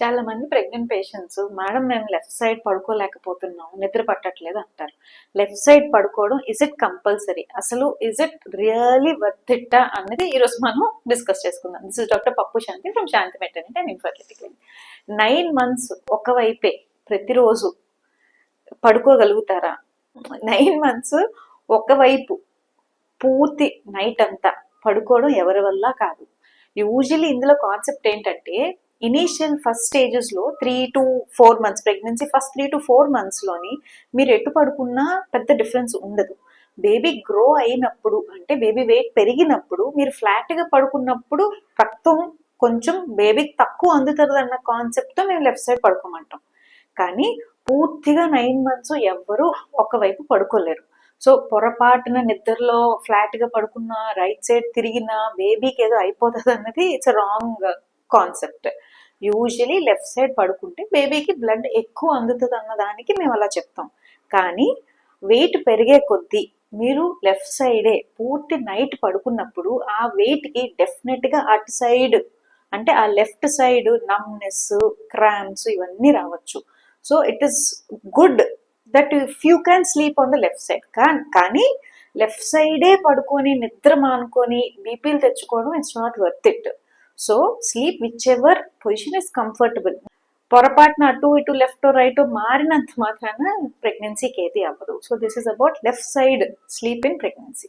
చాలా మంది pregnant patients, madam మేము లెఫ్ట్ సైడ్ పడుకోలేకపోతున్నాం, నిద్ర పట్టట్లేదు అంటారు. లెఫ్ట్ సైడ్ పడుకోవడం ఇజ్ ఇట్ కంపల్సరీ, అసలు is it really worth it అనేది ఈరోజు మనం డిస్కస్ చేసుకుందాం. This is doctor Pappu Shanti from Shanti maternity and infertility clinic. 9 months ఒకవైపే ప్రతిరోజు పడుకోగలుగుతారా? 9 months ఒకవైపు పూర్తి నైట్ అంతా పడుకోవడం ఎవరి వల్ల కాదు. యూజువల్లీ ఇందులో కాన్సెప్ట్ ఏంటంటే, ఇనీషియల్ ఫస్ట్ స్టేజెస్ లో 3 to 4 months pregnancy first 3 to 4 months లోని మీరు ఎటు పడుకున్నా పెద్ద డిఫరెన్స్ ఉండదు. బేబీ గ్రో అయినప్పుడు, అంటే బేబీ వెయిట్ పెరిగినప్పుడు మీరు ఫ్లాట్ గా పడుకున్నప్పుడు రక్తం కొంచెం బేబీకి తక్కువ అందుతుంది అన్న కాన్సెప్ట్ తో మేము లెఫ్ట్ సైడ్ పడుకోమంటాం. కానీ పూర్తిగా 9 months ఎవ్వరూ ఒకవైపు పడుకోలేరు. సో పొరపాటున నిద్రలో ఫ్లాట్ గా పడుకున్న, రైట్ సైడ్ తిరిగిన బేబీకి ఏదో అయిపోతుంది అన్నది it's wrong concept. Usually left side పడుకుంటే బేబీకి బ్లడ్ ఎక్కువ అందుతుంది అన్న దానికి మేము అలా చెప్తాం. కానీ వెయిట్ పెరిగే కొద్దీ మీరు లెఫ్ట్ సైడే పూర్తి నైట్ పడుకున్నప్పుడు ఆ వెయిట్ కి డెఫినెట్ గా అటు సైడ్, అంటే ఆ లెఫ్ట్ సైడ్ నమ్నెస్, క్రాంప్స్ ఇవన్నీ రావచ్చు. So it is good that if you can sleep on the left side. కానీ లెఫ్ట్ సైడే పడుకొని నిద్ర మానుకొని బీపీలు తెచ్చుకోవడం it's not worth it. So sleep which ever position is comfortable. పొరపాటున అటు ఇటు లెఫ్ట్ రైట్ మారినంత మాత్రాన ప్రెగ్నెన్సీకి ఏది అవ్వదు. So this is about left side sleep in pregnancy.